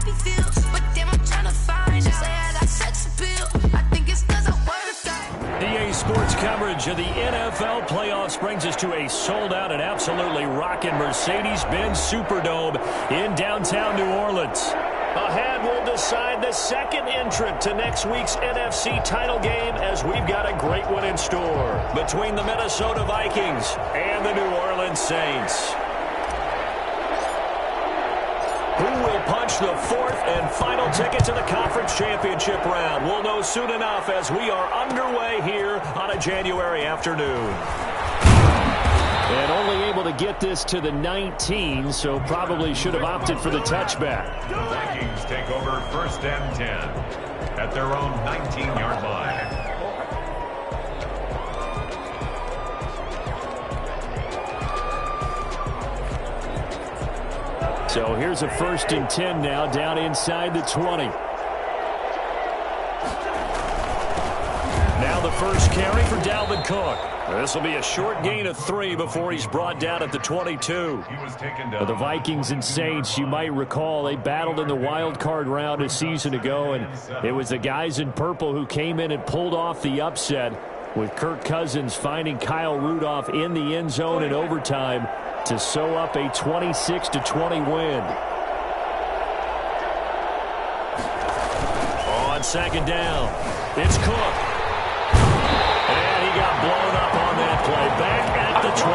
happy feel, but damn, I'm trying to find you. Say I got sex appeal. I think it's 'cause I work out. EA Sports coverage of the NFL playoffs brings us to a sold-out and absolutely rocking Mercedes-Benz Superdome in downtown New Orleans. Ahead, we'll decide the second entrant to next week's NFC title game, as we've got a great one in store between the Minnesota Vikings and the New Orleans Saints. Who will punch the fourth and final ticket to the conference championship round? We'll know soon enough as we are underway here on a January afternoon. And only able to get this to the 19, so probably should have opted for the touchback. The Vikings take over 1st and 10 at their own 19-yard line. So here's a 1st and 10 now, down inside the 20. Now the first carry for Dalvin Cook. This will be a short gain of 3 before he's brought down at the 22. The Vikings and Saints, you might recall, they battled in the wild card round a season ago, and it was the guys in purple who came in and pulled off the upset, with Kirk Cousins finding Kyle Rudolph in the end zone in overtime to sew up a 26-20 win. On second down, it's Cook. Got blown up on that play. Back at the 20.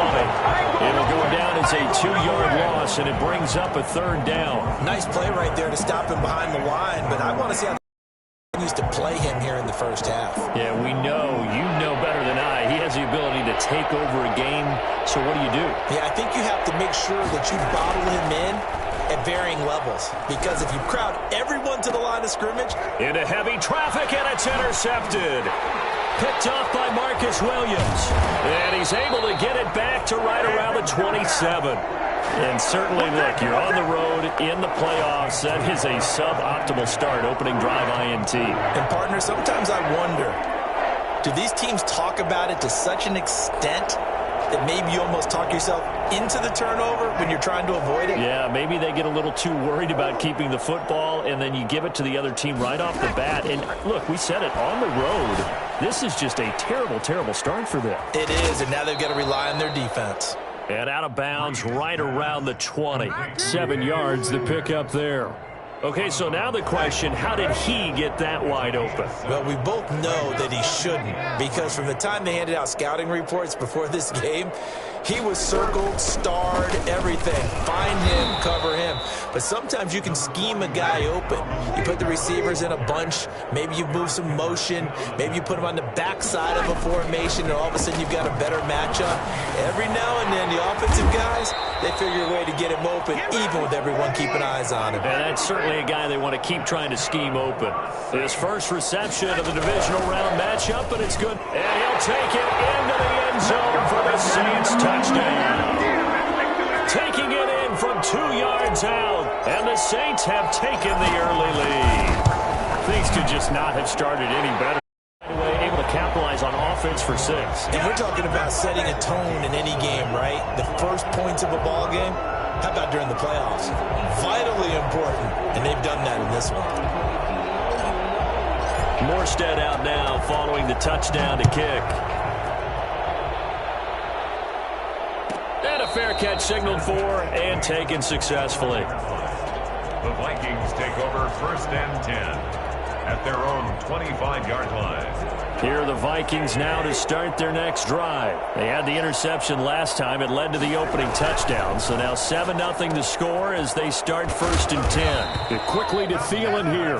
It'll go down as a 2-yard loss, and it brings up a 3rd down. Nice play right there to stop him behind the line, but I want to see how he used to play him here in the first half. Yeah, we know. You know better than I. He has the ability to take over a game, so what do you do? Yeah, I think you have to make sure that you bottle him in at varying levels, because if you crowd everyone to the line of scrimmage. Into heavy traffic, and it's intercepted. Picked off by Marcus Williams. And he's able to get it back to right around the 27. And certainly, look, you're on the road in the playoffs. That is a suboptimal start, opening drive INT. And, partner, sometimes I wonder, do these teams talk about it to such an extent that maybe you almost talk yourself into the turnover when you're trying to avoid it? Yeah, maybe they get a little too worried about keeping the football, and then you give it to the other team right off the bat. And, look, we said it, on the road, this is just a terrible, terrible start for them. It is, and now they've got to rely on their defense. And out of bounds right around the 20. 7 yards, the pickup there. Okay, so now the question, how did he get that wide open? Well, we both know that he shouldn't, because from the time they handed out scouting reports before this game, he was circled, starred, everything. Find him, cover him. But sometimes you can scheme a guy open. You put the receivers in a bunch. Maybe you move some motion. Maybe you put them on the backside of a formation, and all of a sudden you've got a better matchup. Every now and then, the offensive guys, they figure a way to get him open, even with everyone keeping eyes on him. And that's certainly a guy they want to keep trying to scheme open. His first reception of the divisional round matchup, but it's good. And he'll take it into the end zone for the Saints touchdown. Taking it in from 2 yards out, and the Saints have taken the early lead. Things could just not have started any better. Anyway, able to capitalize on offense for 6. And we're talking about setting a tone in any game, right? The first points of a ball game. How about during the playoffs? Vitally important, and they've done that in this one. Morstead out now following the touchdown to kick. And a fair catch signaled for and taken successfully. The Vikings take over 1st and 10 at their own 25-yard line. Here are the Vikings now to start their next drive. They had the interception last time. It led to the opening touchdown. So now 7-0 to score as they start 1st and 10. Quickly to Thielen here.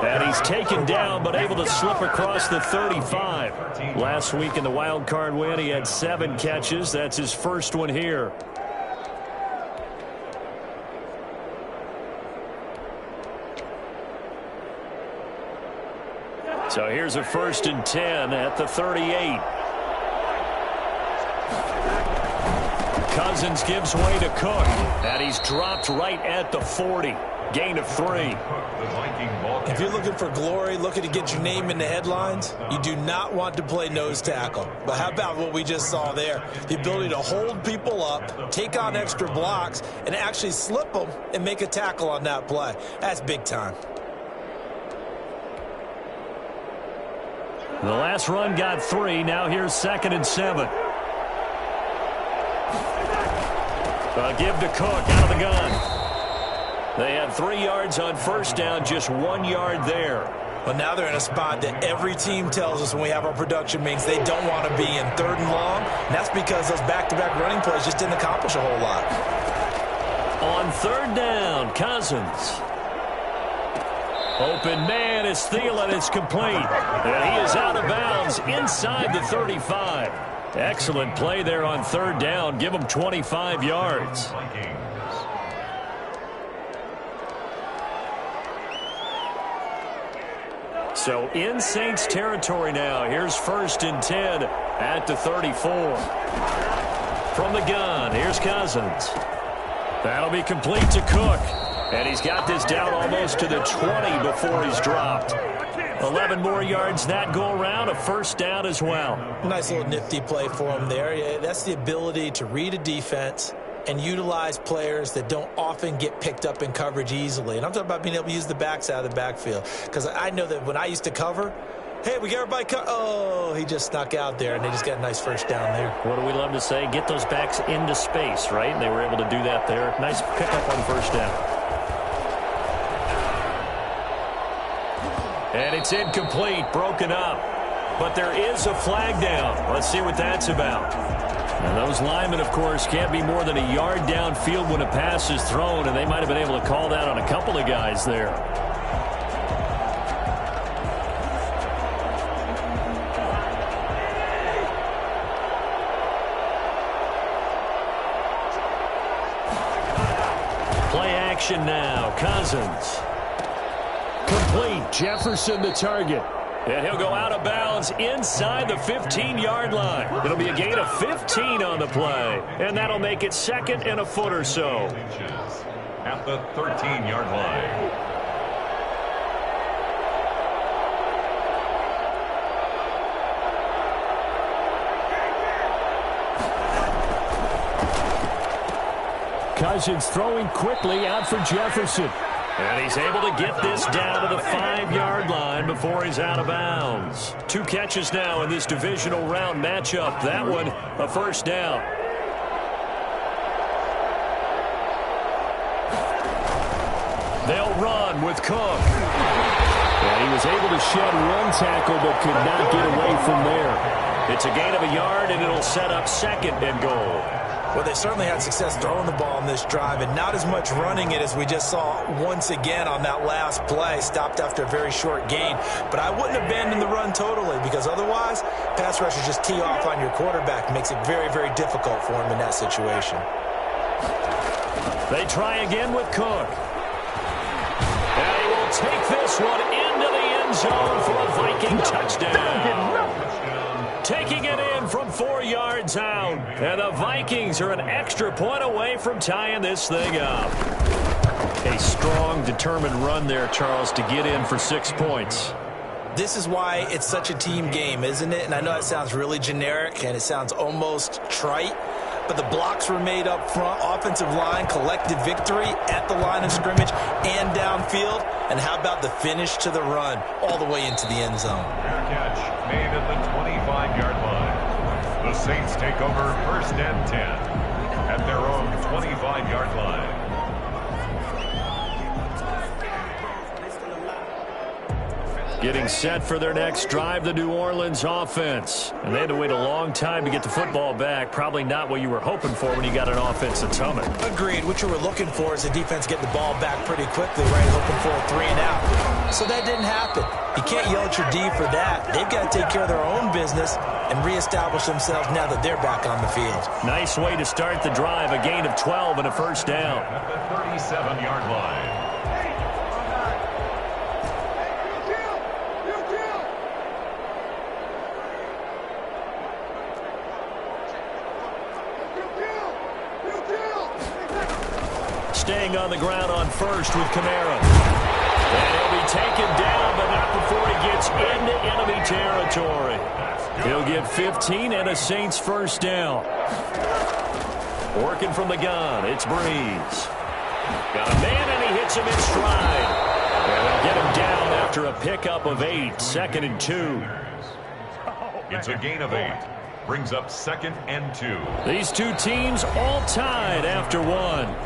And he's taken down but able to slip across the 35. Last week in the wild card win, he had 7 catches. That's his first one here. So here's a 1st and 10 at the 38. Cousins gives way to Cook, and he's dropped right at the 40. Gain of 3. If you're looking for glory, looking to get your name in the headlines, you do not want to play nose tackle. But how about what we just saw there? The ability to hold people up, take on extra blocks, and actually slip them and make a tackle on that play. That's big time. The last run got 3. Now here's 2nd and 7. Give to Cook out of the gun. They had 3 yards on first down, just 1 yard there. Well, now they're in a spot that every team tells us when we have our production meetings they don't want to be in, 3rd and long. And that's because those back-to-back running plays just didn't accomplish a whole lot. On 3rd down, Cousins. Open man is Thielen. It's complete. And he is out of bounds inside the 35. Excellent play there on 3rd down. Give him 25 yards. So in Saints territory now. Here's 1st and 10 at the 34. From the gun, here's Cousins. That'll be complete to Cook. And he's got this down almost to the 20 before he's dropped. 11 more yards that go around, a 1st down as well. Nice little nifty play for him there. Yeah, that's the ability to read a defense and utilize players that don't often get picked up in coverage easily. And I'm talking about being able to use the backside of the backfield. Because I know that when I used to cover, hey, we got everybody oh, he just snuck out there, and they just got a nice 1st down there. What do we love to say? Get those backs into space, right? And they were able to do that there. Nice pickup on 1st down. And it's incomplete, broken up. But there is a flag down. Let's see what that's about. And those linemen, of course, can't be more than a yard downfield when a pass is thrown, and they might have been able to call that on a couple of guys there. Play action now. Cousins. Complete. Jefferson the target. And he'll go out of bounds inside the 15-yard line. It'll be a gain of 15 on the play. And that'll make it 2nd and a foot or so. At the 13-yard line. Cousins throwing quickly out for Jefferson. And he's able to get this down to the 5-yard line before he's out of bounds. 2 catches now in this divisional round matchup. That one, a 1st down. They'll run with Cook. And he was able to shed 1 tackle but could not get away from there. It's a gain of a yard, and it'll set up 2nd and goal. Well, they certainly had success throwing the ball in this drive, and not as much running it as we just saw once again on that last play. Stopped after a very short gain. But I wouldn't abandon the run totally, because otherwise, pass rushers just tee off on your quarterback. It makes it very, very difficult for him in that situation. They try again with Cook. And he will take this one into the end zone for a Viking touchdown. Taking it in from 4 yards out. And the Vikings are an extra point away from tying this thing up. A strong, determined run there, Charles, to get in for 6 points. This is why it's such a team game, isn't it? And I know that sounds really generic, and it sounds almost trite. But the blocks were made up front. Offensive line, collected victory at the line of scrimmage and downfield. And how about the finish to the run all the way into the end zone? Fair catch made at the 25-yard line. The Saints take over 1st and 10 at their own 25-yard line. Getting set for their next drive, the New Orleans offense. And they had to wait a long time to get the football back. Probably not what you were hoping for when you got an offense that's humming. Agreed. What you were looking for is the defense getting the ball back pretty quickly, right? Hoping for a 3 and out. So that didn't happen. You can't yell at your D for that. They've got to take care of their own business and reestablish themselves now that they're back on the field. Nice way to start the drive. A gain of 12 and a 1st down. At the 37-yard line. Staying waiting on the ground on first with Kamara. And he'll be taken down, but not before he gets into enemy territory. He'll get 15 and a Saints first down. Working from the gun, it's Breeze. Got a man, and he hits him in stride. And they'll get him down after a pickup of 8, 2nd and 2. It's a gain of 8. Brings up 2nd and 2. These two teams all tied after 1.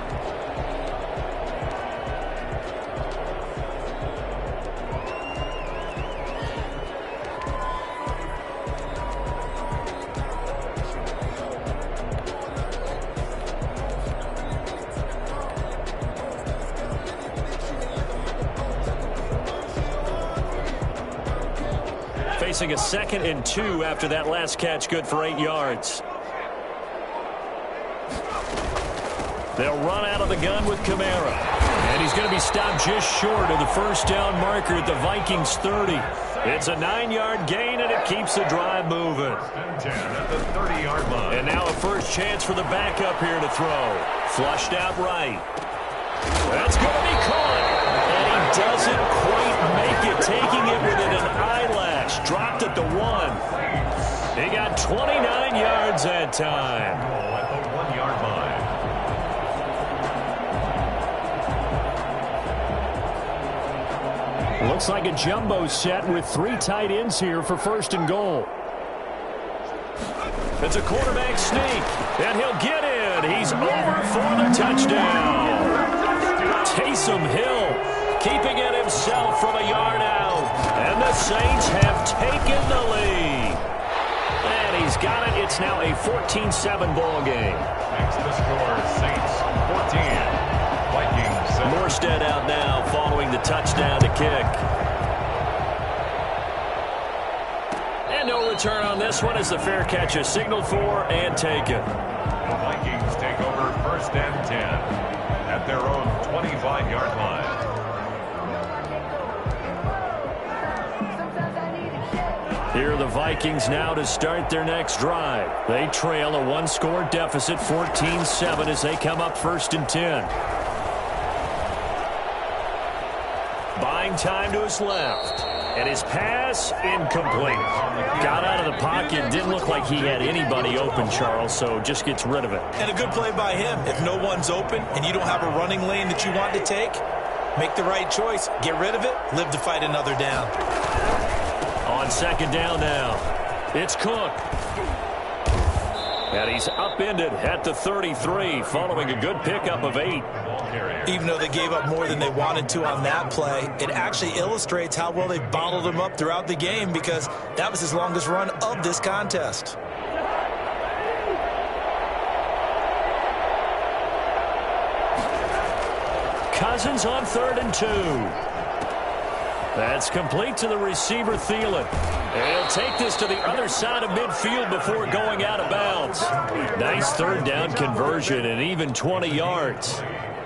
Facing a 2nd and 2 after that last catch, good for 8 yards. They'll run out of the gun with Kamara. And he's going to be stopped just short of the first down marker at the Vikings 30. It's a 9-yard gain, and it keeps the drive moving. 10 at the 30-yard line. And now a first chance for the backup here to throw. Flushed out right. That's going to be caught. And he doesn't quite make it, taking it within an eyelash. Dropped at the 1. He got 29 yards that time. At the 1-yard line. Looks like a jumbo set with 3 tight ends here for 1st and goal. It's a quarterback sneak, and he'll get in. He's over for the touchdown. Taysom Hill keeping it himself from a yard out. And the Saints have taken the lead. And he's got it. It's now a 14-7 ball game. Next to score, Saints 14. Vikings 7. Morstead out now following the touchdown to kick. And no return on this one as the fair catch is signaled for and taken. The Vikings take over 1st and 10 at their own 25-yard line. Here are the Vikings now to start their next drive. They trail a 1-score deficit, 14-7, as they come up 1st and 10. Buying time to his left. And his pass incomplete. Got out of the pocket. Didn't look like he had anybody open, Charles, so just gets rid of it. And a good play by him. If no one's open and you don't have a running lane that you want to take, make the right choice. Get rid of it. Live to fight another down. On 2nd down now, it's Cook. And he's upended at the 33 following a good pickup of 8. Even though they gave up more than they wanted to on that play, it actually illustrates how well they bottled him up throughout the game because that was his longest run of this contest. Cousins on 3rd and 2. That's complete to the receiver, Thielen. And he'll take this to the other side of midfield before going out of bounds. Nice 3rd down conversion and even 20 yards.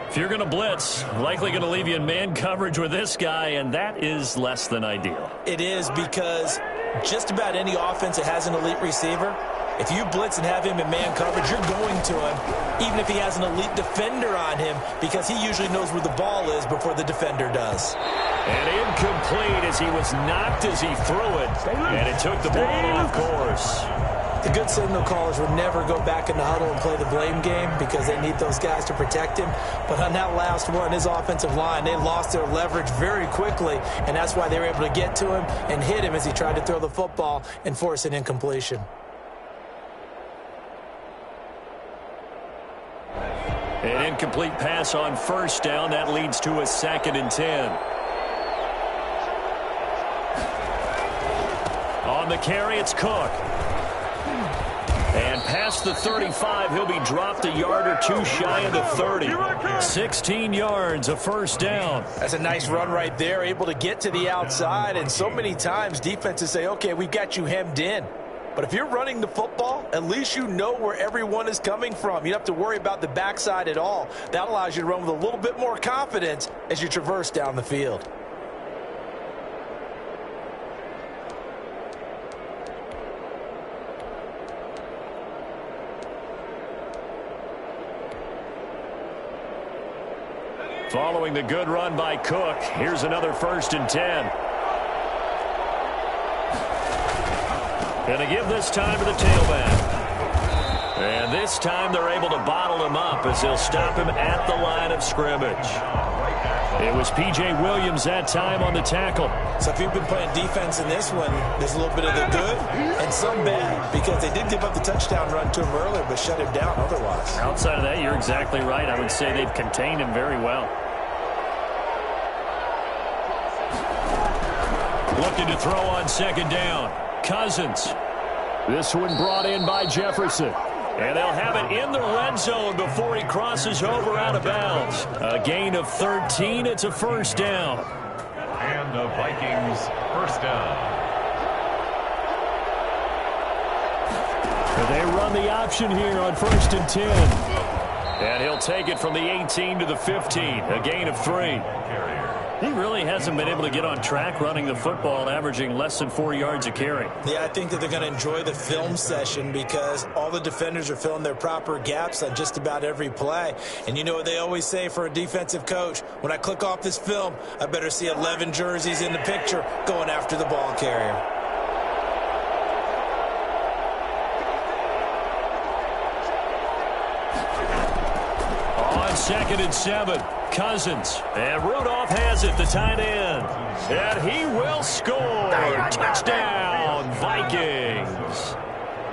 If you're going to blitz, likely going to leave you in man coverage with this guy, and that is less than ideal. It is because just about any offense that has an elite receiver, if you blitz and have him in man coverage, you're going to him, even if he has an elite defender on him, because he usually knows where the ball is before the defender does. And incomplete as he was knocked as he threw it, and it took the ball off course. The good signal callers would never go back in the huddle and play the blame game because they need those guys to protect him. But on that last one, his offensive line, they lost their leverage very quickly, and that's why they were able to get to him and hit him as he tried to throw the football and force an incompletion. An incomplete pass on 1st down. That leads to a 2nd and 10. On the carry, it's Cook. And past the 35, he'll be dropped a yard or 2 shy of the 30. 16 yards, a 1st down. That's a nice run right there, able to get to the outside. And so many times defenses say, okay, we've got you hemmed in. But if you're running the football, at least you know where everyone is coming from. You don't have to worry about the backside at all. That allows you to run with a little bit more confidence as you traverse down the field. Following the good run by Cook, here's another 1st and 10. And to give this time to the tailback. And this time they're able to bottle him up as they'll stop him at the line of scrimmage. It was P.J. Williams that time on the tackle. So if you've been playing defense in this one, there's a little bit of the good and some bad, because they did give up the touchdown run to him earlier but shut him down otherwise. Outside of that, you're exactly right. I would say they've contained him very well. Looking to throw on 2nd down. Cousins. This one brought in by Jefferson. And they'll have it in the red zone before he crosses over out of bounds. A gain of 13. It's a 1st down. And the Vikings 1st down. They run the option here on 1st and 10. And he'll take it from the 18 to the 15. A gain of 3. He really hasn't been able to get on track running the football, averaging less than 4 yards a carry. Yeah, I think that they're going to enjoy the film session because all the defenders are filling their proper gaps on just about every play. And you know what they always say for a defensive coach? When I click off this film, I better see 11 jerseys in the picture going after the ball carrier. On 2nd and 7. Cousins. And Rudolph has it, the tight end. And he will score. Touchdown, Vikings.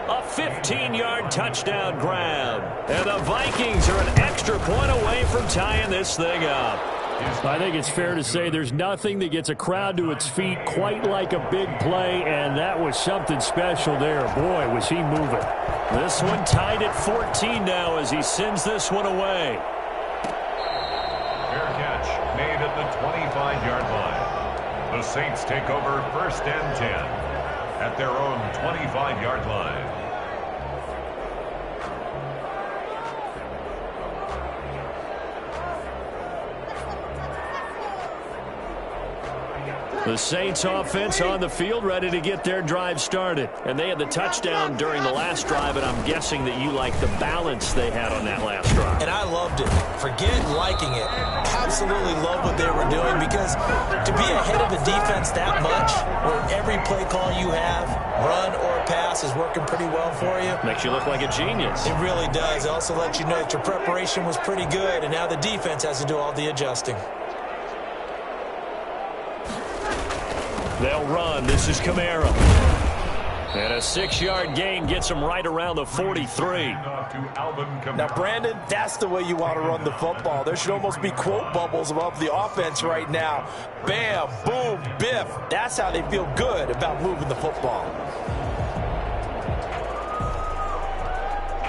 A 15-yard touchdown grab. And the Vikings are an extra point away from tying this thing up. I think it's fair to say there's nothing that gets a crowd to its feet quite like a big play, and that was something special there. Boy, was he moving. This one tied at 14 now as he sends this one away. Made at the 25-yard line. The Saints take over 1st and 10 at their own 25-yard line. The Saints offense on the field, ready to get their drive started. And they had the touchdown during the last drive, and I'm guessing that you like the balance they had on that last drive. And I loved it. Forget liking it. Absolutely love what they were doing, because to be ahead of the defense that much, where every play call you have, run or pass, is working pretty well for you. Makes you look like a genius. It really does. It also lets you know that your preparation was pretty good, and now the defense has to do all the adjusting. They'll run. This is Kamara. And a 6-yard gain gets him right around the 43. Now, Brandon, that's the way you want to run the football. There should almost be quote bubbles above the offense right now. Bam, boom, biff. That's how they feel good about moving the football.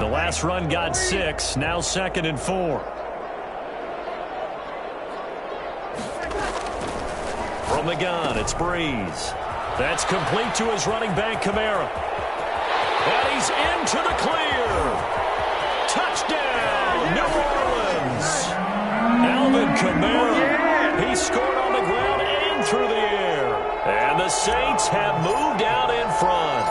The last run got 6. Now 2nd and 4. From the gun, it's Breeze. That's complete to his running back, Kamara. And he's into the clear. Touchdown, New Orleans. Alvin Kamara. He scored on the ground and through the air. And the Saints have moved out in front.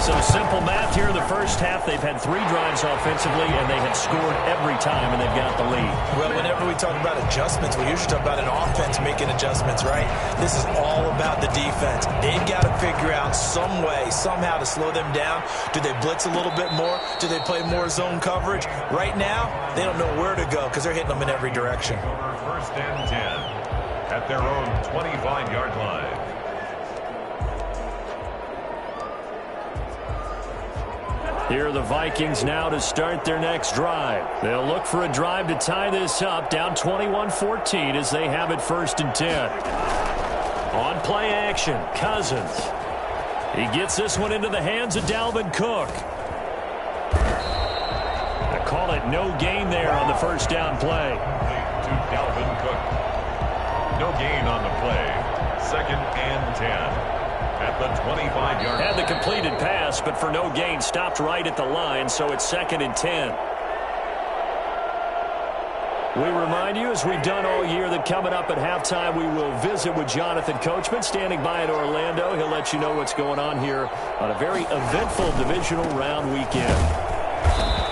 Some simple math here in the first half. They've had 3 drives offensively, and they have scored every time, and they've got the lead. Well, whenever we talk about adjustments, we usually talk about an offense making adjustments, right? This is all about the defense. They've got to figure out some way, somehow to slow them down. Do they blitz a little bit more? Do they play more zone coverage? Right now, they don't know where to go because they're hitting them in every direction. 1st and 10 at their own 25-yard line. Here are the Vikings now to start their next drive. They'll look for a drive to tie this up, down 21-14 as they have it 1st and 10. On play action, Cousins. He gets this one into the hands of Dalvin Cook. They call it no gain there on the 1st down play. To Dalvin Cook. No gain on the play. 2nd and 10. At the 25-yard line. Had the completed pass, but for no gain, stopped right at the line, so it's 2nd and 10. We remind you, as we've done all year, that coming up at halftime, we will visit with Jonathan Coachman, standing by in Orlando. He'll let you know what's going on here on a very eventful divisional round weekend.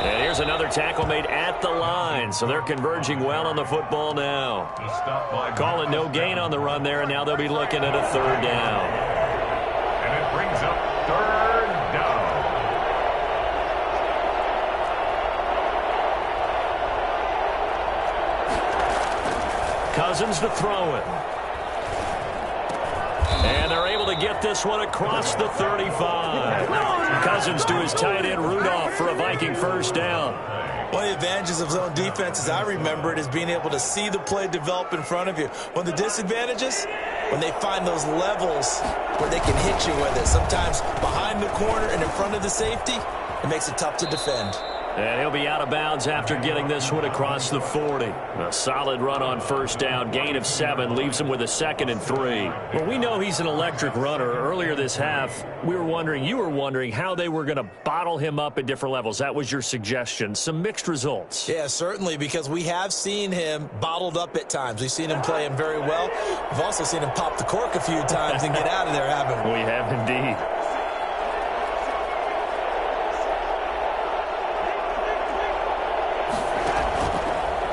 And here's another tackle made at the line, so they're converging well on the football now. Call it no gain on the run there, and now they'll be looking at a third down. And it brings up third down. Cousins to throw it. And they're able to get this one across the 35. Cousins to his tight end Rudolph for a Viking first down. One of the advantages of zone defense, as I remember it, is being able to see the play develop in front of you. One of the disadvantages, when they find those levels where they can hit you with it. Sometimes behind the corner and in front of the safety, it makes it tough to defend. And he'll be out of bounds after getting this one across the 40. A solid run on first down. Gain of 7 leaves him with a 2nd and 3. Well, we know he's an electric runner. Earlier this half, you were wondering how they were going to bottle him up at different levels. That was your suggestion. Some mixed results. Yeah, certainly, because we have seen him bottled up at times. We've seen him play him very well. We've also seen him pop the cork a few times and get out of there, haven't we? We have indeed.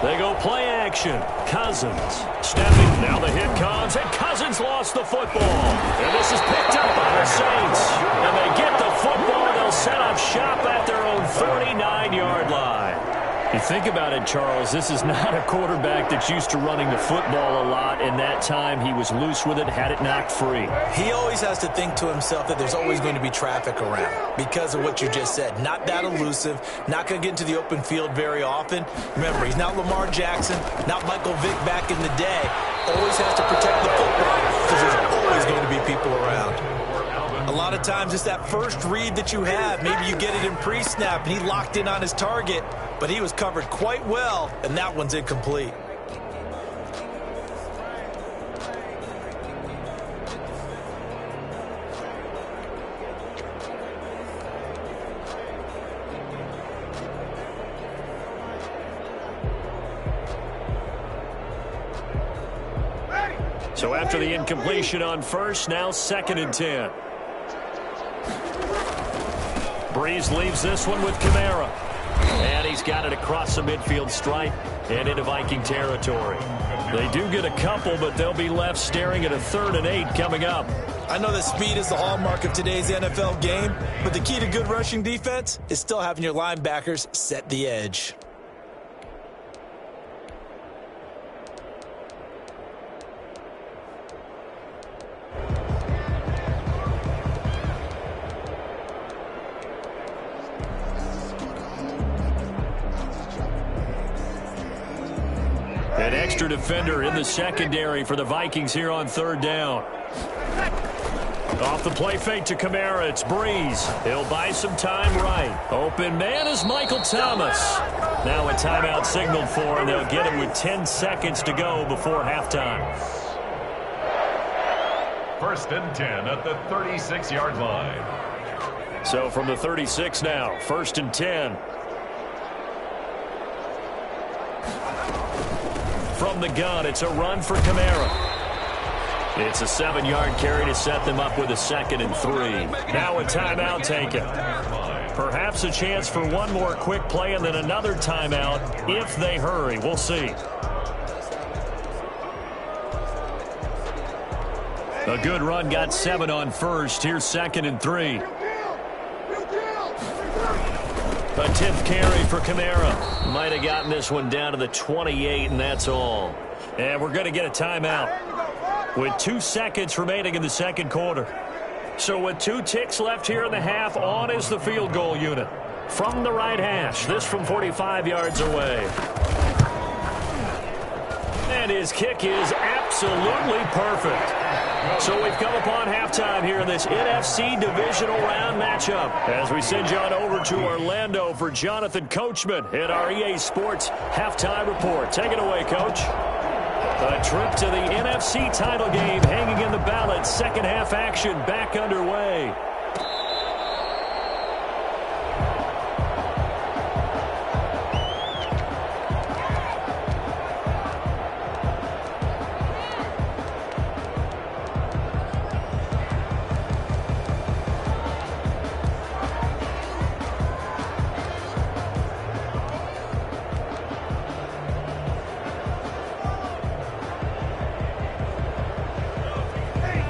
They go play action. Cousins stepping. Now the hit comes, and Cousins lost the football. And this is picked up by the Saints. And they get the football. They'll set up shop at their own 49-yard line. You think about it, Charles, this is not a quarterback that's used to running the football a lot, and that time he was loose with it, had it knocked free. He always has to think to himself that there's always going to be traffic around because of what you just said. Not that elusive, not going to get into the open field very often. Remember, he's not Lamar Jackson, not Michael Vick back in the day. Always has to protect the football because there's always going to be people around. A lot of times it's that first read that you have. Maybe you get it in pre-snap and he locked in on his target, but he was covered quite well, and that one's incomplete. So after the incompletion on first, now 2nd and 10. Breeze leaves this one with Kamara. And he's got it across the midfield stripe and into Viking territory. They do get a couple, but they'll be left staring at a 3rd and 8 coming up. I know that speed is the hallmark of today's NFL game, but the key to good rushing defense is still having your linebackers set the edge. An extra defender in the secondary for the Vikings here on 3rd down. Off the play fake to Kamara, it's Breeze. He'll buy some time right. Open man is Michael Thomas. Now a timeout signaled for, and they'll get it with 10 seconds to go before halftime. 1st and 10 at the 36-yard line. So from the 36 now, 1st and 10. From the gun, it's a run for Kamara. It's a 7-yard carry to set them up with a 2nd and 3. Now a timeout taken. Perhaps a chance for one more quick play and then another timeout if they hurry. We'll see. A good run got 7 on first. Here's 2nd and 3. A 10th carry for Kamara. Might have gotten this one down to the 28, and that's all. And we're going to get a timeout with 2 seconds remaining in the 2nd quarter. So with 2 ticks left here in the half, on is the field goal unit. From the right hash, this from 45 yards away. And his kick is absolutely perfect. So we've come upon halftime here in this NFC divisional round matchup. As we send you on over to Orlando for Jonathan Coachman in our EA Sports halftime report. Take it away, Coach. A trip to the NFC title game hanging in the balance. 2nd half action back underway.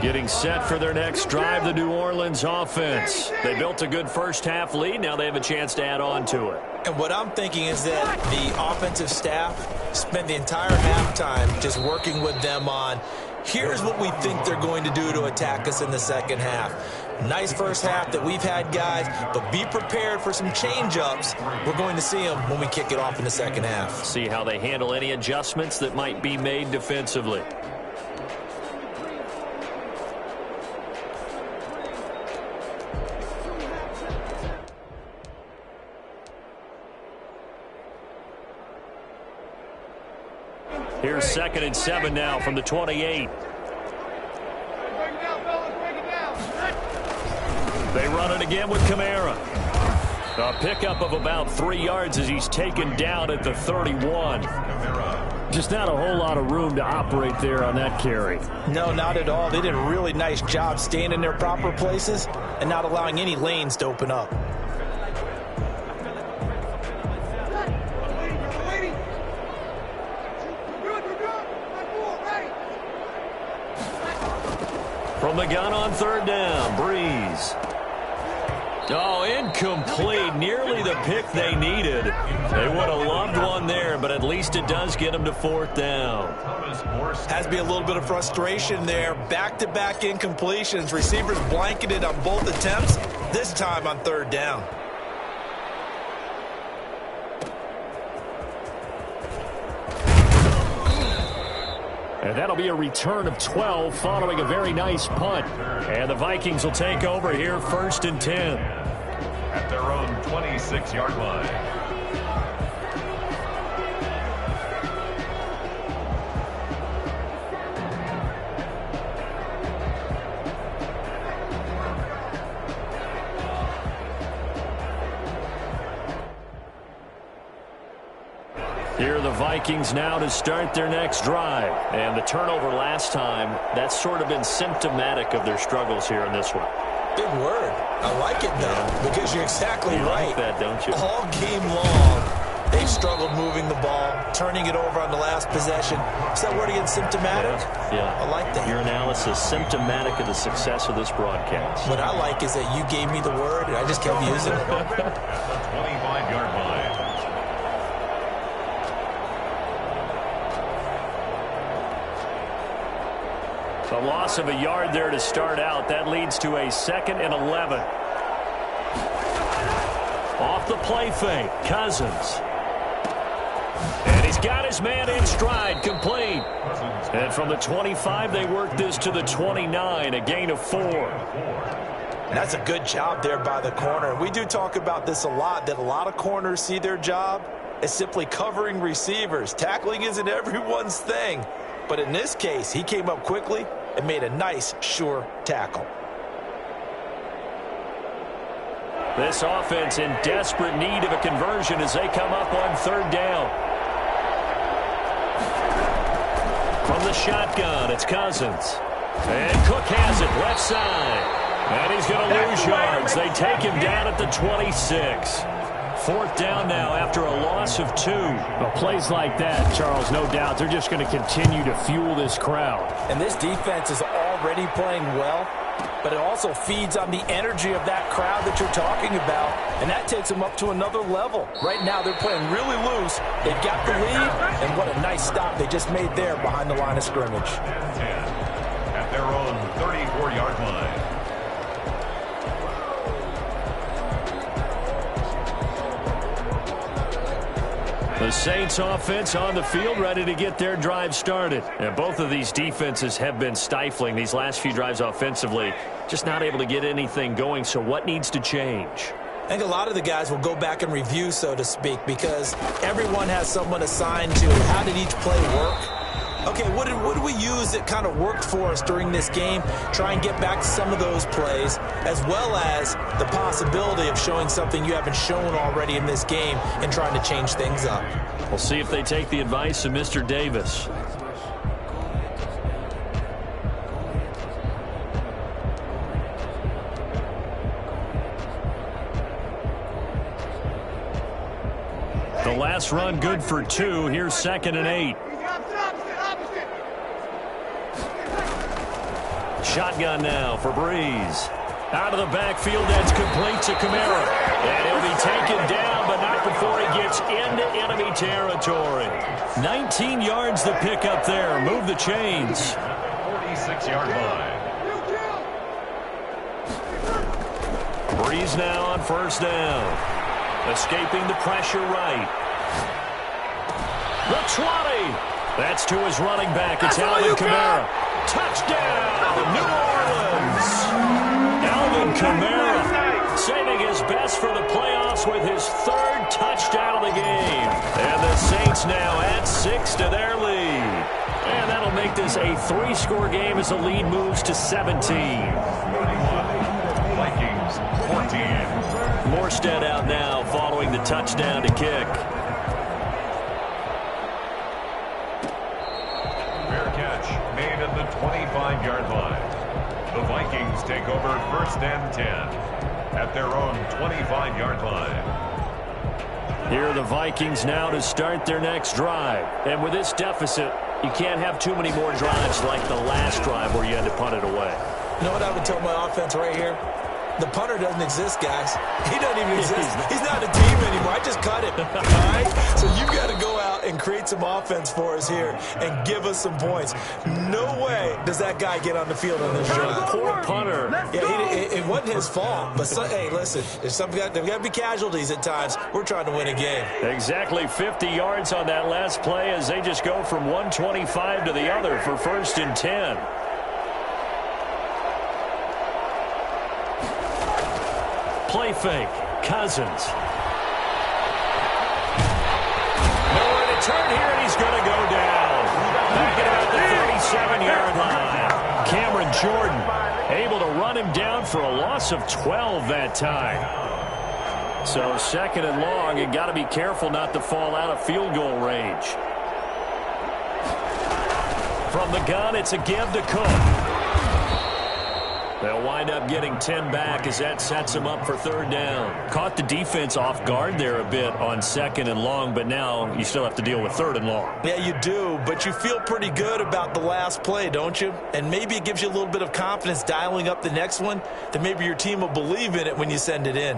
Getting set for their next drive, the New Orleans offense. They built a good first-half lead. Now they have a chance to add on to it. And what I'm thinking is that the offensive staff spent the entire halftime just working with them on, here's what we think they're going to do to attack us in the second half. Nice first half that we've had, guys, but be prepared for some change-ups. We're going to see them when we kick it off in the second half. See how they handle any adjustments that might be made defensively. Here's 2nd and 7 now from the 28. They run it again with Kamara. A pickup of about 3 yards as he's taken down at the 31. Just not a whole lot of room to operate there on that carry. No, not at all. They did a really nice job staying in their proper places and not allowing any lanes to open up. From the gun on 3rd down, Breeze. Oh, incomplete. Nearly the pick they needed. They would have loved one there, but at least it does get them to 4th down. Has to be a little bit of frustration there. Back-to-back incompletions. Receivers blanketed on both attempts, this time on 3rd down. And that'll be a return of 12 following a very nice punt. And the Vikings will take over here 1st and 10. At their own 26-yard line. Here are the Vikings now to start their next drive. And the turnover last time, that's sort of been symptomatic of their struggles here in this one. Big word. I like it, though, because you're exactly right. You like that, don't you? All game long, they've struggled moving the ball, turning it over on the last possession. Is that word again, symptomatic? Yeah. I like that. Your analysis, symptomatic of the success of this broadcast. What I like is that you gave me the word, and I just kept using it. At the 25-yard line. A loss of a yard there to start out. That leads to a 2nd and 11. Off the play fake, Cousins. And he's got his man in stride, complete. And from the 25, they work this to the 29, a gain of 4. That's a good job there by the corner. We do talk about this a lot, that a lot of corners see their job as simply covering receivers. Tackling isn't everyone's thing. But in this case, he came up quickly and made a nice, sure tackle. This offense in desperate need of a conversion as they come up on 3rd down. From the shotgun, it's Cousins. And Cook has it, left side. And he's going to lose yards. They take him down at the 26. 4th down now after a loss of 2. Well, plays like that, Charles, no doubt, they're just going to continue to fuel this crowd. And this defense is already playing well, but it also feeds on the energy of that crowd that you're talking about, and that takes them up to another level. Right now, they're playing really loose. They've got the lead, and what a nice stop they just made there behind the line of scrimmage. At their own 34-yard line. The Saints offense on the field ready to get their drive started. And both of these defenses have been stifling these last few drives offensively. Just not able to get anything going. So what needs to change? I think a lot of the guys will go back and review, so to speak, because everyone has someone assigned to how did each play work. Okay, what did we use that kind of worked for us during this game? Try and get back to some of those plays, as well as the possibility of showing something you haven't shown already in this game and trying to change things up. We'll see if they take the advice of Mr. Davis. The last run good for 2. Here's 2nd and 8. Shotgun now for Breeze. Out of the backfield, that's complete to Kamara. And he'll be taken down, but not before he gets into enemy territory. 19 yards to pick up there. Move the chains. 46-yard line. Breeze now on first down. Escaping the pressure right. The 20. That's to his running back. It's Alvin Kamara. Touchdown, New Orleans. Alvin Kamara saving his best for the playoffs with his third touchdown of the game. And the Saints now add 6 to their lead. And that'll make this a 3-score game as the lead moves to 17. Vikings 14. Morstead out now following the touchdown to kick. Fair catch made at the 25-yard line. The Vikings take over first and 10 at their own 25-yard line. Here are the Vikings now to start their next drive. And with this deficit, you can't have too many more drives like the last drive where you had to punt it away. You know what I would tell my offense right here? The punter doesn't exist, guys. He doesn't even exist. He's not a team anymore. I just cut him. All right? So you got to go out and create some offense for us here and give us some points. No way does that guy get on the field on this drive. Poor punter. Yeah, it wasn't his fault. But, hey, listen, there's got to be casualties at times. We're trying to win a game. Exactly 50 yards on that last play as they just go from 125 to the other for first and 10. Play fake. Cousins. Nowhere to turn here, and he's going to go down. Back at about the 37-yard line. Cameron Jordan able to run him down for a loss of 12 that time. So second and long, you got to be careful not to fall out of field goal range. From the gun, it's a give to Cook. They'll wind up getting 10 back as that sets them up for third down. Caught the defense off guard there a bit on second and long, but now you still have to deal with third and long. Yeah, you do, but you feel pretty good about the last play, don't you? And maybe it gives you a little bit of confidence dialing up the next one, that maybe your team will believe in it when you send it in.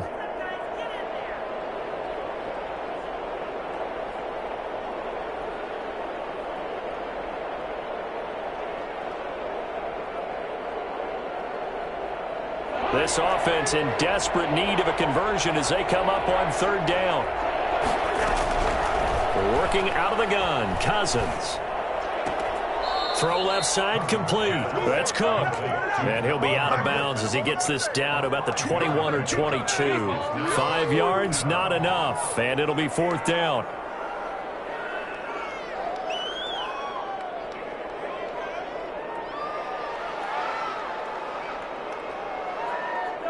This offense in desperate need of a conversion as they come up on third down. Working out of the gun, Cousins. Throw left side complete. That's Cook. And he'll be out of bounds as he gets this down to about the 21 or 22. 5 yards, not enough. And it'll be fourth down.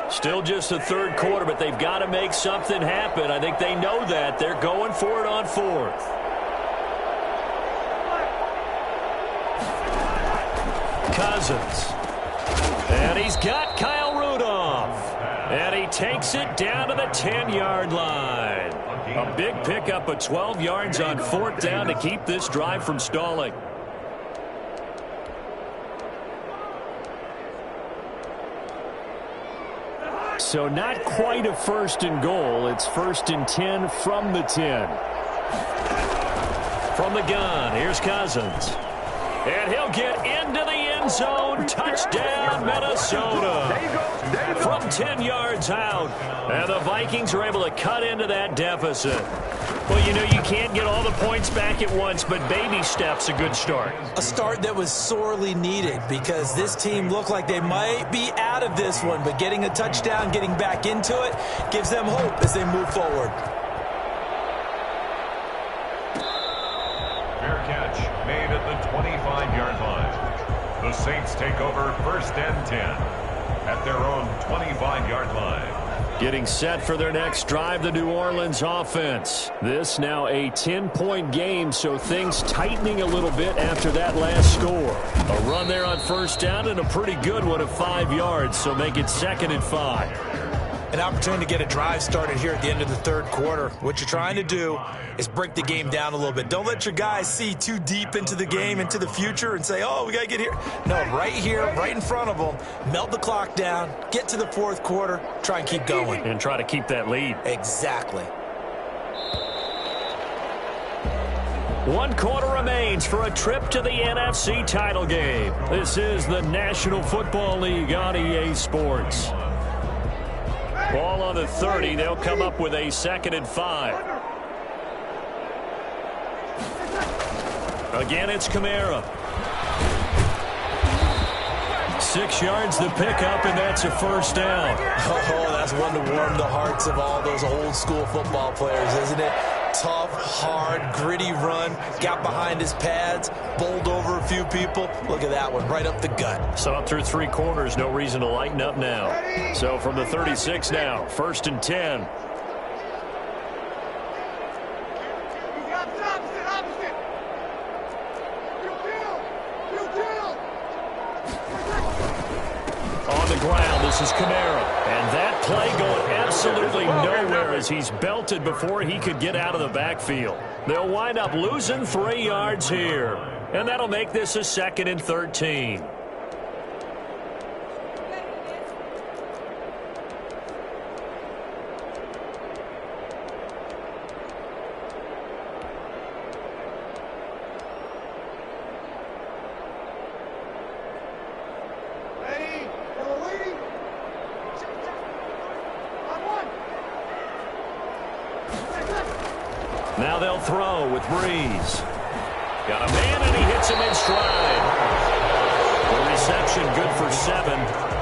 Still just the third quarter, but they've got to make something happen. I think they know that. They're going for it on fourth. Cousins. And he's got Kyle Rudolph. And he takes it down to the 10-yard line. A big pickup of 12 yards on fourth down to keep this drive from stalling. So not quite a first and goal. It's first and 10 from the 10. From the gun, here's Cousins. And he'll get into the end zone. Touchdown, Minnesota. From 10 yards out. And the Vikings are able to cut into that deficit. Well, you know, you can't get all the points back at once, but baby steps a good start. A start that was sorely needed because this team looked like they might be out of this one, but getting a touchdown, getting back into it, gives them hope as they move forward. Fair catch made at the 25-yard line. The Saints take over first and 10 at their own 25-yard line. Getting set for their next drive, the New Orleans offense. This now a 10-point game, so things tightening a little bit after that last score. A run there on first down and a pretty good one of 5 yards, so make it second and 5. An opportunity to get a drive started here at the end of the third quarter. What you're trying to do is break the game down a little bit. Don't let your guys see too deep into the game, into the future, and say, oh, we got to get here. No, right here, right in front of them, melt the clock down, get to the fourth quarter, try and keep going. And try to keep that lead. Exactly. 1 quarter remains for a trip to the NFC title game. This is the National Football League on EA Sports. Ball on the 30. They'll come up with a 2nd and 5. Again, it's Kamara. 6 yards the pickup, and that's a first down. Oh, that's one to warm the hearts of all those old school football players, isn't it? Tough, hard, gritty run, got behind his pads, bowled over a few people. Look at that one, right up the gut. So up through 3 quarters, no reason to lighten up now. So from the 36 now, 1st and 10. On the ground, this is Kamara. And that play going absolutely nowhere as he's belted before he could get out of the backfield. They'll wind up losing 3 yards here. And that'll make this a 2nd and 13. Now they'll throw with Breeze. Got a man, and he hits him in stride. The reception good for 7.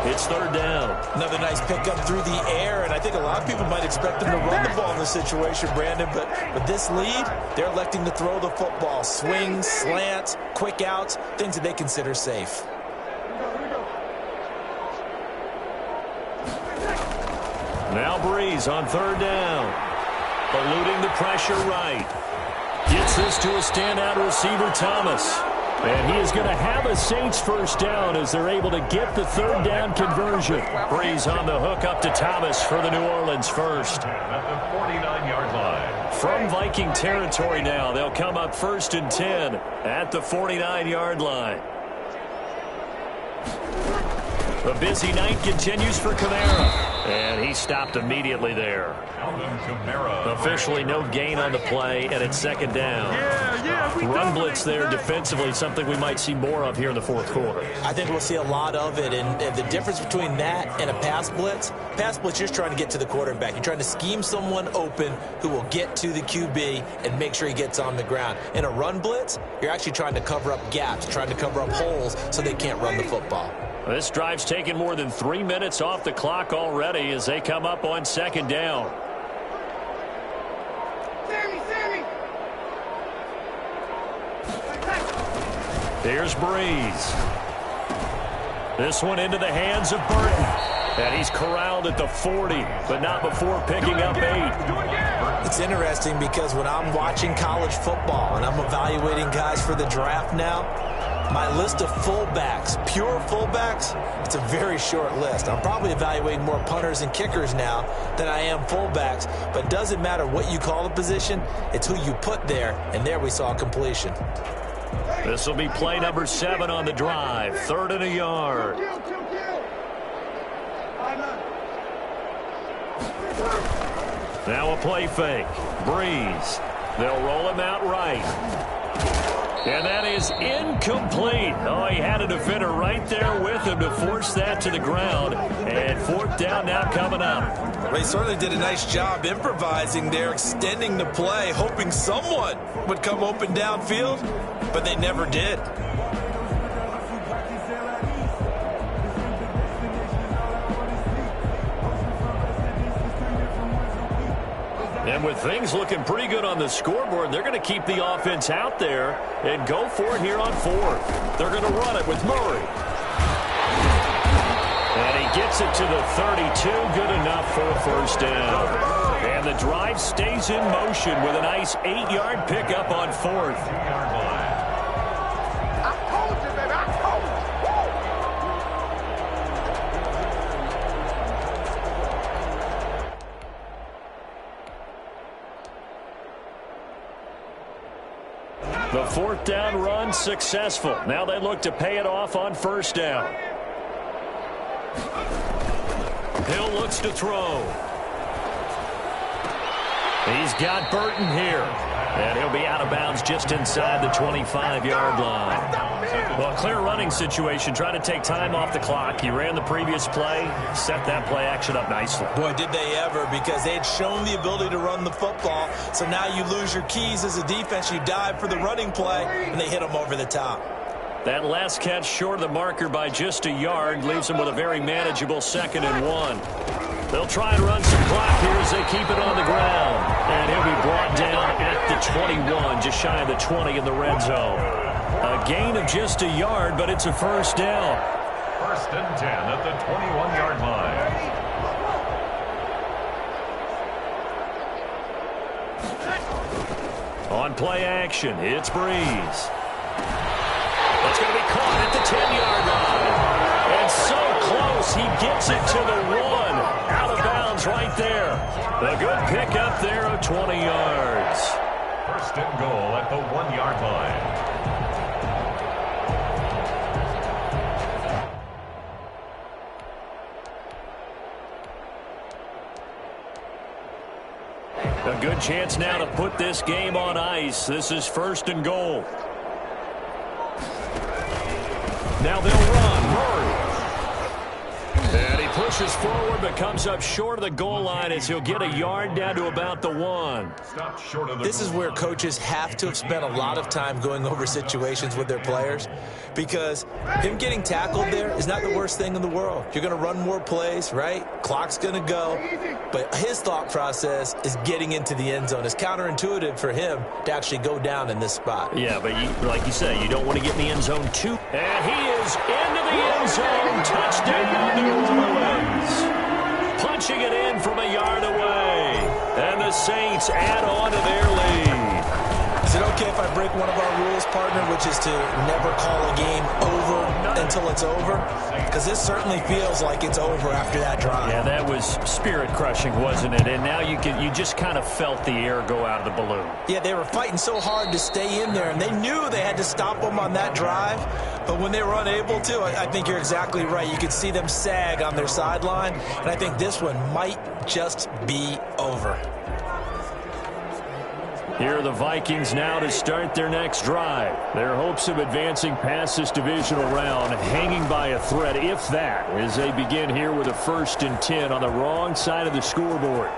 It's 3rd down. Another nice pickup through the air, and I think a lot of people might expect them to run the ball in this situation, Brandon, but with this lead, they're electing to throw the football. Swings, slants, quick outs, things that they consider safe. Now Breeze on 3rd down. Eluding the pressure right. Gets this to a standout receiver, Thomas. And he is going to have a Saints first down as they're able to get the 3rd down conversion. Breeze on the hook up to Thomas for the New Orleans first. At the 49-yard line. From Viking territory now, they'll come up 1st and 10 at the 49-yard line. The busy night continues for Kamara. And he stopped immediately there. Officially no gain on the play, and it's 2nd down. Run blitz there defensively, something we might see more of here in the 4th quarter. I think we'll see a lot of it, and the difference between that and a pass blitz, you're just trying to get to the quarterback. You're trying to scheme someone open who will get to the QB and make sure he gets on the ground. In a run blitz, you're actually trying to cover up gaps, trying to cover up holes so they can't run the football. This drive's taken more than 3 minutes off the clock already as they come up on 2nd down. Here's Breeze. This one into the hands of Burton. And he's corralled at the 40, but not before picking up 8. It's interesting because when I'm watching college football and I'm evaluating guys for the draft now, my list of fullbacks, pure fullbacks, it's a very short list. I'm probably evaluating more punters and kickers now than I am fullbacks, but it doesn't matter what you call the position, it's who you put there, and there we saw completion. This will be play number 7 on the drive, 3rd and a yard. Now a play fake. Breeze. They'll roll him out right. And that is incomplete. Oh, he had a defender right there with him to force that to the ground. And 4th down now coming up. They certainly did a nice job improvising there, extending the play, hoping someone would come open downfield, but they never did. And with things looking pretty good on the scoreboard, they're going to keep the offense out there and go for it here on 4th. They're going to run it with Murray. And he gets it to the 32, good enough for a first down. And the drive stays in motion with a nice 8-yard pickup on 4th. The fourth down run successful. Now they look to pay it off on first down. Hill looks to throw. He's got Burton here. And he'll be out of bounds just inside the 25-yard line. Well, clear running situation. Try to take time off the clock. He ran the previous play, set that play action up nicely. Boy, did they ever, because they had shown the ability to run the football. So now you lose your keys as a defense. You dive for the running play, and they hit them over the top. That last catch short of the marker by just a yard leaves him with a very manageable 2nd and 1. They'll try and run some clock here as they keep it on the ground. And he'll be brought down at the 21, just shy of the 20 in the red zone. A gain of just a yard, but it's a first down. 1st and 10 at the 21-yard line. On play action, it's Breeze. It's going to be caught at the 10-yard line. And so close, he gets it to the 1. Out of bounds right there. A good pickup there of 20 yards. 1st and goal at the 1-yard line. A good chance now to put this game on ice. This is 1st and goal. Now they'll run. Murray. And he pushes forward but comes up short of the goal line as he'll get a yard down to about the 1. This is where coaches have to have spent a lot of time going over situations with their players, because him getting tackled there is not the worst thing in the world. You're going to run more plays, right? Clock's going to go. But his thought process is getting into the end zone. It's counterintuitive for him to actually go down in this spot. Yeah, but like you say, you don't want to get in the end zone too. And he is into the end zone. Touchdown, New Orleans. Punching it in from a yard away. And the Saints add on to their lead. Is it okay if I break one of our rules, partner, which is to never call a game over until it's over? Because this certainly feels like it's over after that drive. Yeah, that was spirit-crushing, wasn't it? And now you just kind of felt the air go out of the balloon. Yeah, they were fighting so hard to stay in there, and they knew they had to stop them on that drive. But when they were unable to, I think you're exactly right. You could see them sag on their sideline, and I think this one might just be over. Here are the Vikings now to start their next drive. Their hopes of advancing past this divisional round hanging by a thread, if that, as they begin here with a 1st and 10 on the wrong side of the scoreboard.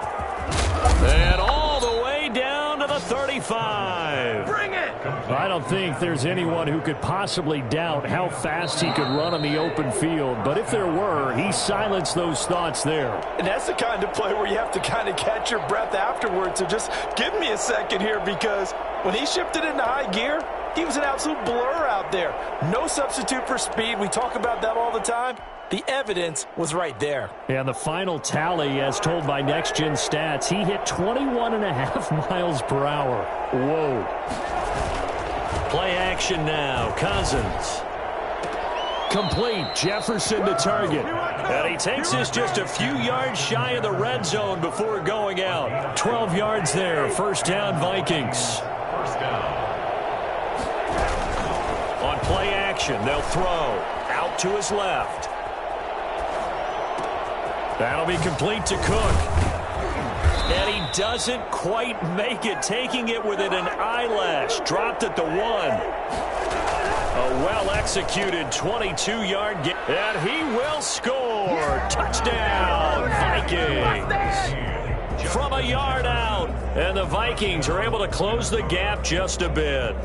And all the way down to the 35. Bring it! I don't think there's anyone who could possibly doubt how fast he could run on the open field. But if there were, he silenced those thoughts there. And that's the kind of play where you have to kind of catch your breath afterwards. So just give me a second here, because when he shifted into high gear, he was an absolute blur out there. No substitute for speed. We talk about that all the time. The evidence was right there. And the final tally, as told by Next Gen Stats, he hit 21.5 miles per hour. Whoa. Play action now. Cousins. Complete. Jefferson to target. And he takes this just a few yards shy of the red zone before going out. 12 yards there. 1st down, Vikings. 1st down. On play action, they'll throw. Out to his left. That'll be complete to Cook. And he doesn't quite make it, taking it within an eyelash. Dropped at the 1. A well-executed 22-yard game. And he will score. Touchdown, Vikings. From a yard out. And the Vikings are able to close the gap just a bit.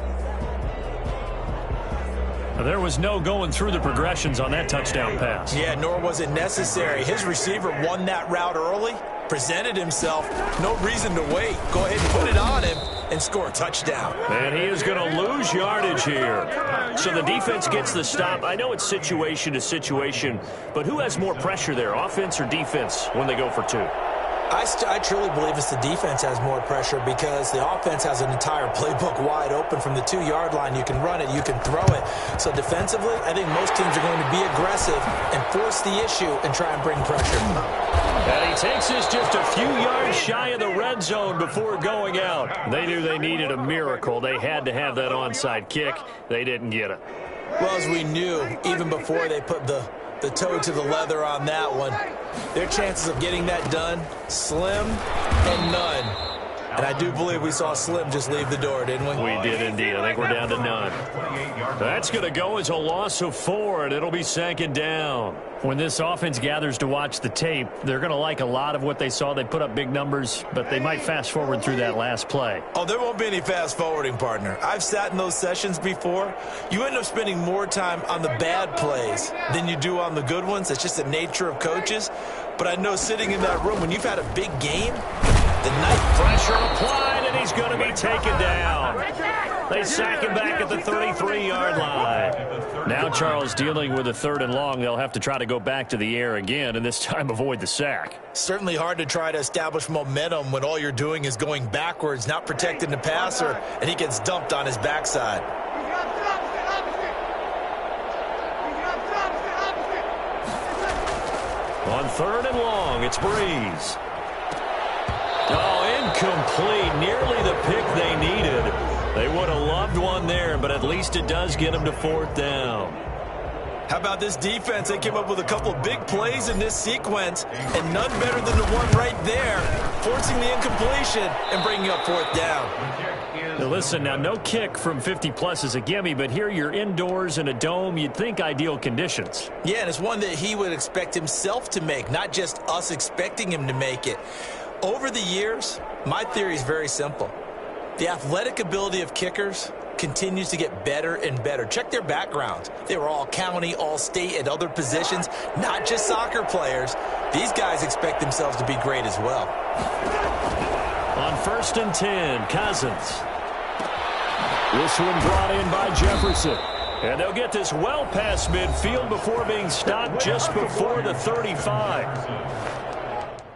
There was no going through the progressions on that touchdown pass. Yeah, nor was it necessary. His receiver won that route early, presented himself. No reason to wait. Go ahead and put it on him and score a touchdown. And he is going to lose yardage here. So the defense gets the stop. I know it's situation to situation, but who has more pressure there, offense or defense, when they go for 2? I truly believe it's the defense has more pressure because the offense has an entire playbook wide open from the 2-yard line. You can run it, you can throw it. So defensively, I think most teams are going to be aggressive and force the issue and try and bring pressure. And he takes this just a few yards shy of the red zone before going out. They knew they needed a miracle. They had to have that onside kick. They didn't get it. Well, as we knew, even before they put the toe to the leather on that one, their chances of getting that done, slim and none. And I do believe we saw Slim just leave the door, didn't we? We did indeed. I think we're down to none. That's going to go as a loss of 4, and it'll be 2nd down. When this offense gathers to watch the tape, they're going to like a lot of what they saw. They put up big numbers, but they might fast forward through that last play. Oh, there won't be any fast forwarding, partner. I've sat in those sessions before. You end up spending more time on the bad plays than you do on the good ones. It's just the nature of coaches. But I know sitting in that room, when you've had a big game, the night pressure applied, and he's going to be taken down. They sack him back at the 33-yard line. Now Charles dealing with a 3rd and long. They'll have to try to go back to the air again, and this time avoid the sack. Certainly hard to try to establish momentum when all you're doing is going backwards, not protecting the passer, and he gets dumped on his backside. On 3rd and long, it's Breeze. Oh, incomplete. Nearly the pick they needed. They would have loved one there, but at least it does get them to 4th down. How about this defense? They came up with a couple of big plays in this sequence, and none better than the one right there, forcing the incompletion and bringing up 4th down. Now listen, now no kick from 50-plus is a gimme, but here you're indoors in a dome. You'd think ideal conditions. Yeah, and it's one that he would expect himself to make, not just us expecting him to make it. Over the years, my theory is very simple. The athletic ability of kickers continues to get better and better. Check their backgrounds. They were all county, all state, at other positions, not just soccer players. These guys expect themselves to be great as well. On 1st and 10, Cousins. This one brought in by Jefferson. And they'll get this well past midfield before being stopped just before the 35.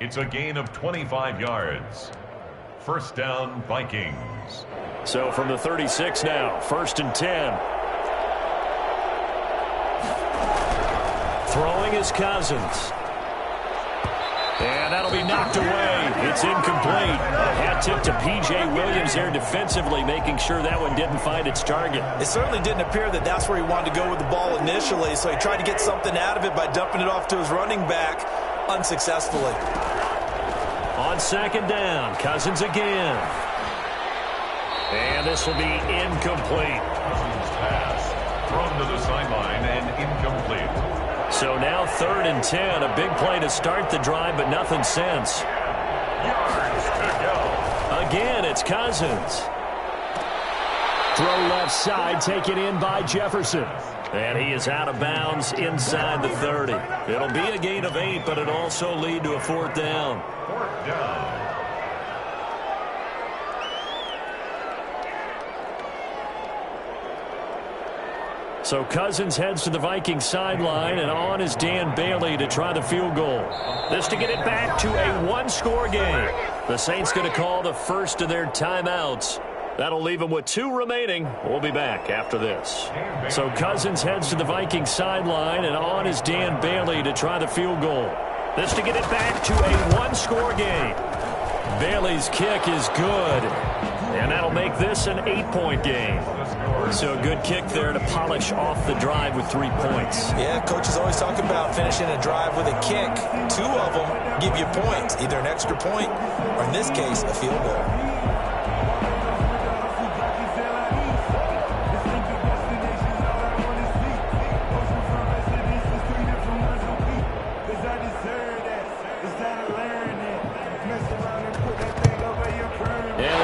It's a gain of 25 yards. 1st down, Vikings. So from the 36 now, 1st and 10. Throwing is Cousins. And that'll be knocked away. It's incomplete. A hat tip to P.J. Williams there defensively, making sure that one didn't find its target. It certainly didn't appear that that's where he wanted to go with the ball initially, so he tried to get something out of it by dumping it off to his running back unsuccessfully. On 2nd down, Cousins again. And this will be incomplete. Cousins' pass thrown to the sideline and incomplete. So now 3rd and 10, a big play to start the drive, but nothing since. Yards to go. Again, it's Cousins. Throw left side, taken in by Jefferson. And he is out of bounds inside the 30. It'll be a gain of 8, but it'll also lead to a 4th down. 4th down. So Cousins heads to the Vikings sideline, and on is Dan Bailey to try the field goal. This to get it back to a 1-score game. The Saints going to call the first of their timeouts. That'll leave them with 2 remaining. We'll be back after this. So Cousins heads to the Vikings sideline, and on is Dan Bailey to try the field goal. This to get it back to a 1-score game. Bailey's kick is good, and that'll make this an 8-point game. So a good kick there to polish off the drive with 3 points. Yeah, coaches always talk about finishing a drive with a kick. 2 of them give you points, either an extra point or, in this case, a field goal.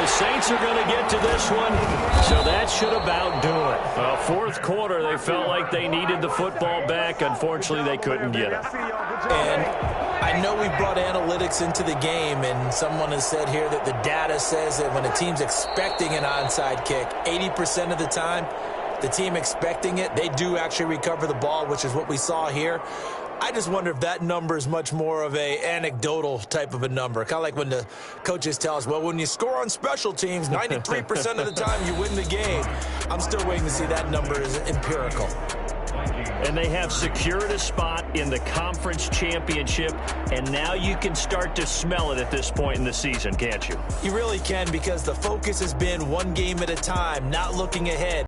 Saints are going to get to this one, so that should about do it. Well, 4th quarter, they felt like they needed the football back. Unfortunately, they couldn't get it. And I know we brought analytics into the game, and someone has said here that the data says that when a team's expecting an onside kick, 80% of the time, the team expecting it, they do actually recover the ball, which is what we saw here. I just wonder if that number is much more of a anecdotal type of a number. Kind of like when the coaches tell us, well, when you score on special teams, 93% of the time you win the game. I'm still waiting to see that number is empirical. And they have secured a spot in the conference championship, and now you can start to smell it at this point in the season, can't you? You really can, because the focus has been one game at a time, not looking ahead.